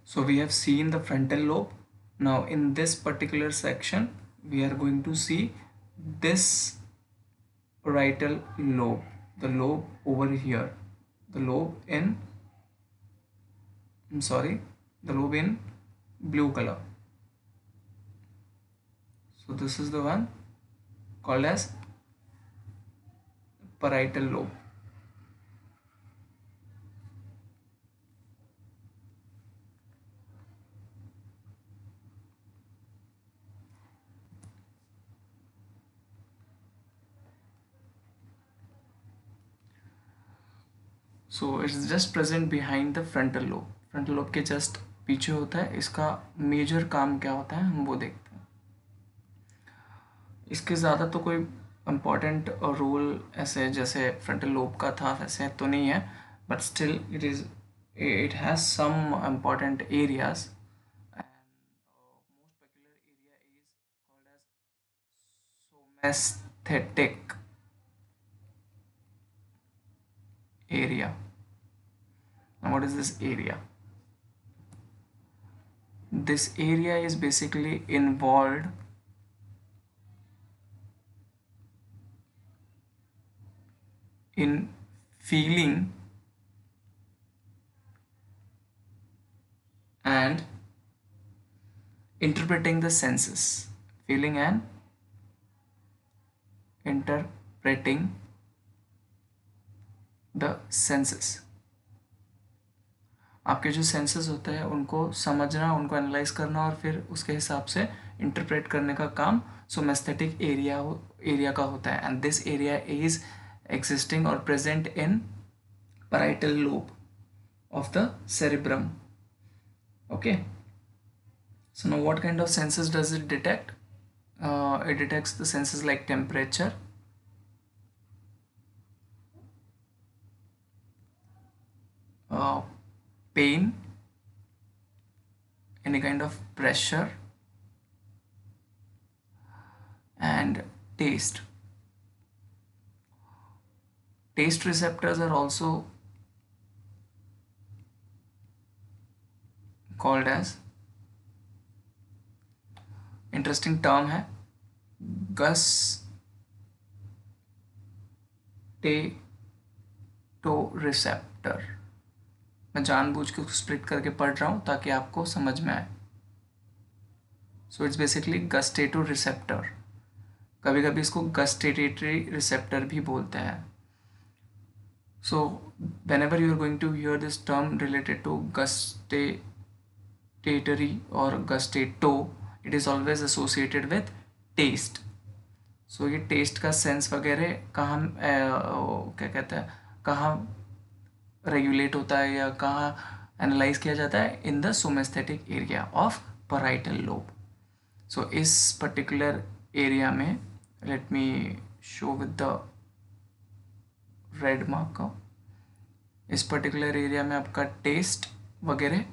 So we have seen the frontal lobe. Now in this particular section, we are going to see this parietal lobe, the lobe over here, the lobe in, I'm sorry, the lobe in blue color. So this is the one called as parietal lobe. So it's just present behind the frontal lobe. Frontal lobe के just पीछे होता है. इसका major काम क्या होता है हम वो देखते हैं. इसके ज़्यादा तो कोई इम्पॉर्टेंट रोल ऐसे जैसे फ्रंटल लोब का था वैसे तो नहीं है, but still it has some important areas, and most peculiar area is called as somesthetic area. Now what is this area? This area is basically involved in feeling and interpreting the senses. Feeling and interpreting the senses. आपके जो senses होते हैं उनको समझना, उनको analyse करना और फिर उसके हिसाब से इंटरप्रेट करने का काम सोमेस्थेटिक एरिया का होता है. And this area is existing or present in parietal lobe of the cerebrum. Okay, so now what kind of senses does it detect? It detects the senses like temperature, pain, any kind of pressure, and taste. Taste receptors are also called as, interesting term है, gustatoreceptor. मैं जानबूझ के split करके पढ़ रहा हूँ ताकि आपको समझ में आए. So it's basically gustatoreceptor. कभी कभी इसको गस्टेटरी रिसेप्टर भी बोलते हैं. So whenever you are going to hear this term related to gustatory or gustato, it is always associated with taste. So ये taste का sense वगैरह कहाँ क्या कहते हैं, कहाँ रेगुलेट होता है या कहाँ एनालाइज किया जाता है? In the somesthetic area of parietal lobe. So इस पर्टिकुलर एरिया में, let me show with the red marker, इस पर्टिकुलर एरिया में आपका टेस्ट वगैरह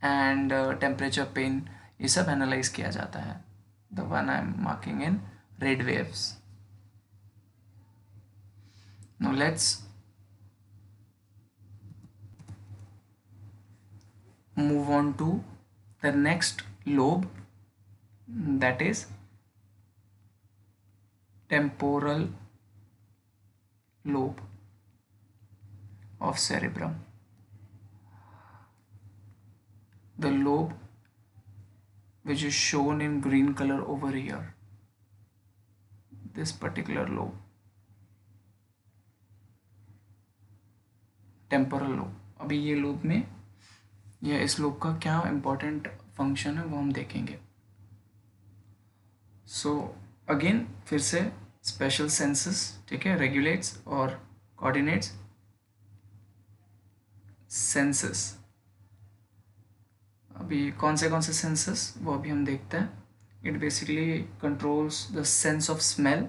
एंड टेम्परेचर, पेन, ये सब एनालाइज किया जाता है. The one I am marking in red waves. Now let's move on to the next lobe, that is temporal lobe of cerebrum. The lobe which is shown in green color over here, this particular lobe, temporal lobe. अभी ये lobe में या इस lobe का क्या important function है वो हम देखेंगे. सो अगेन फिर से स्पेशल सेंसेस, ठीक है, रेगुलेट्स और कोऑर्डिनेट्स. सेंसेस, अभी कौन से सेंसेस वो अभी हम देखते हैं. It basically controls the sense of smell,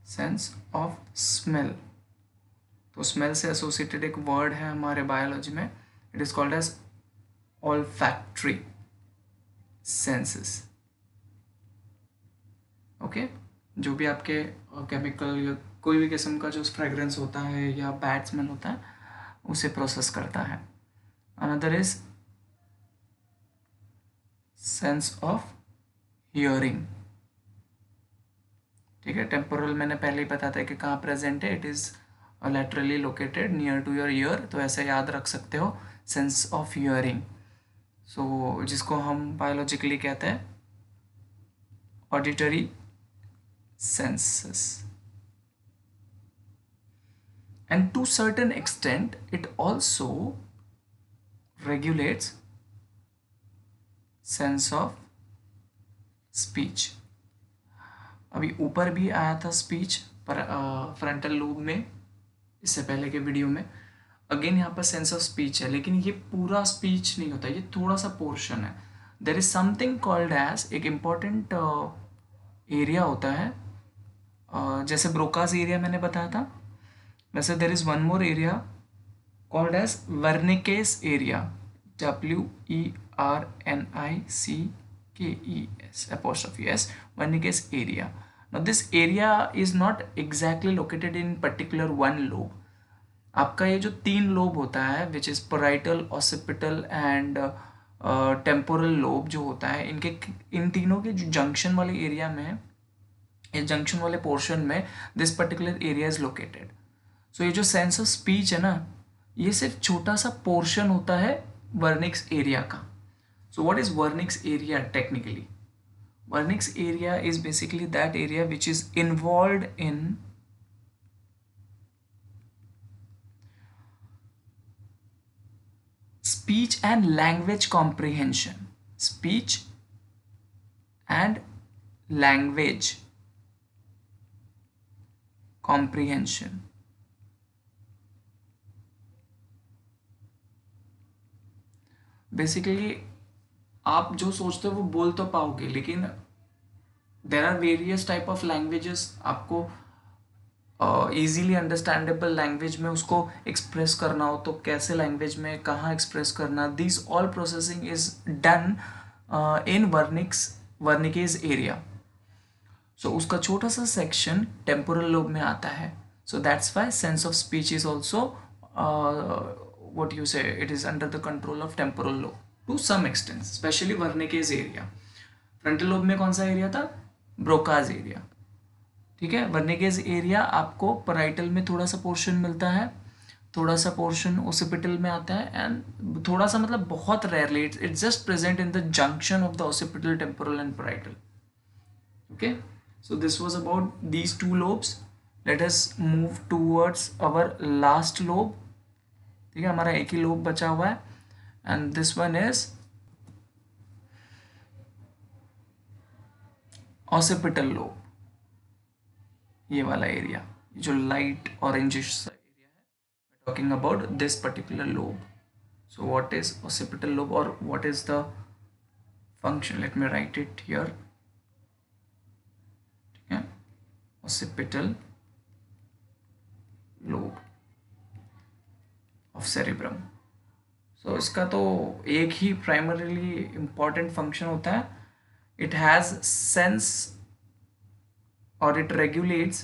sense of smell. तो स्मेल से एसोसिएटेड एक वर्ड है हमारे बायोलॉजी में, it is called as olfactory senses. Okay, जो भी आपके केमिकल या कोई भी किस्म का जो फ्रेगरेंस होता है या बैड स्मेल होता है उसे प्रोसेस करता है. Another is sense of hearing. ठीक है, टेम्पोरल मैंने पहले ही बताया था कि कहाँ प्रेजेंट है. It is laterally located near to your ear. तो ऐसे याद रख सकते हो सेंस ऑफ हियरिंग. सो जिसको हम बायोलॉजिकली कहते हैं auditory senses. And to certain extent it also regulates sense of speech. अभी ऊपर भी आया था स्पीच पर फ्रंटल लोब में, इससे पहले के वीडियो में. अगेन यहाँ पर सेंस ऑफ स्पीच है, लेकिन ये पूरा स्पीच नहीं होता, ये थोड़ा सा पोर्शन है. There is something called as, एक इम्पॉर्टेंट एरिया होता है, जैसे ब्रोकाज एरिया मैंने बताया था, वैसे there is one more area called as Wernicke's area. WERNICKES apostrophe S, Wernicke's area. Now this area is not exactly located in particular one lobe. आपका ये जो 3 लोब होता है which is parietal, occipital and temporal lobe जो होता है, इन तीनों के जो जंक्शन वाले एरिया में, इस जंक्शन वाले पोर्शन में this particular area is located. So ये जो सेंस ऑफ स्पीच है ना, ये सिर्फ छोटा सा पोर्शन होता है वर्निक्स एरिया का. So what is Wernicke's area technically? Wernicke's area is basically that area which is involved in speech and language comprehension. Speech and language comprehension. Basically आप जो सोचते हो वो बोल तो पाओगे, लेकिन there are various type of languages. आपको ईजीली अंडरस्टैंडेबल लैंग्वेज में उसको एक्सप्रेस करना हो तो कैसे लैंग्वेज में कहाँ एक्सप्रेस करना, this all processing is done in Wernicke's area. So उसका छोटा सा सेक्शन टेम्पोरल लोब में आता है. So that's why sense of speech is also what you say, it is under the control of temporal lobe to some extent, especially Wernicke's area. Frontal lobe में कौन सा area था? Broca's area. ठीक है, वर्निकेज area आपको parietal में थोड़ा सा पोर्शन मिलता है, थोड़ा सा पोर्शन ओसिपिटल में आता है, एंड थोड़ा सा मतलब बहुत rarely it's just present in the junction of the occipital, temporal and parietal. Okay, so this was about these 2 lobes. Let us move towards our last lobe. ठीक है, हमारा एक ही लोब बचा हुआ है, and this one is occipital lobe. ये वाला एरिया जो लाइट ऑरेंजिश सा एरिया है, talking about this particular lobe. So what is occipital lobe और what is the function? Let me right it here. ठीक है, ऑसिपिटल लोब ऑफ सेरिब्रम. सो इसका तो एक ही प्राइमरीली इंपॉर्टेंट फंक्शन होता है. It has sense or it regulates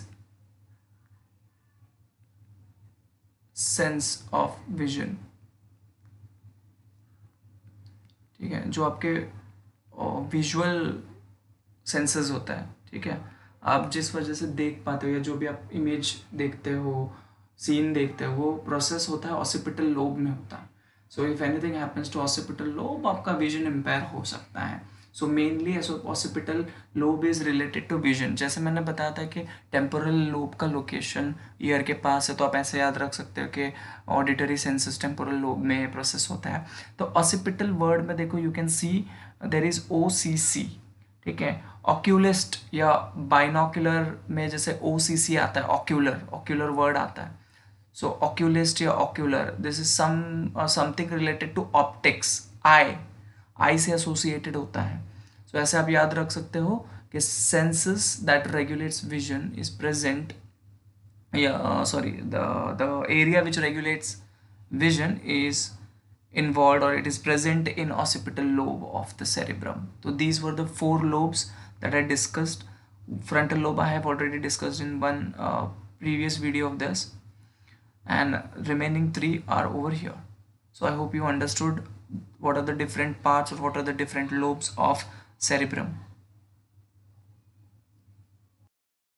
sense of vision. ठीक है, जो आपके विजुअल सेंसेस होता है. ठीक है, आप जिस वजह से देख पाते हो या जो भी आप इमेज देखते हो, सीन देखते हो, वो प्रोसेस होता है ऑसिपिटल लोब में होता है. So if anything happens to occipital lobe, आपका विजन इम्पेयर हो सकता है. So mainly occipital lobe is related to vision. जैसे मैंने बताया था कि टेम्पोरल लोब का लोकेशन ईयर के पास है, तो आप ऐसे याद रख सकते हो कि ऑडिटरी सेंसेस टेम्पोरल लोब में प्रोसेस होता है. तो ऑसिपिटल वर्ड में देखो, you can see there is OCC. ठीक है, ऑक्यूलिस्ट या बाइनोकुलर में जैसे OCC आता है, ऑक्यूलर वर्ड आता है. सो ऑक्यूलिस्ट या ocular, this is something related to optics. Eye से एसोसिएटेड होता है. सो ऐसे आप याद रख सकते हो कि senses that regulates vision is present, the area which regulates vision is involved, or it is present in occipital lobe of the cerebrum. So these were the 4 lobes that I discussed. Frontal lobe I have already discussed in one previous video of this, and remaining 3 are over here. So I hope you understood what are the different parts or what are the different lobes of cerebrum.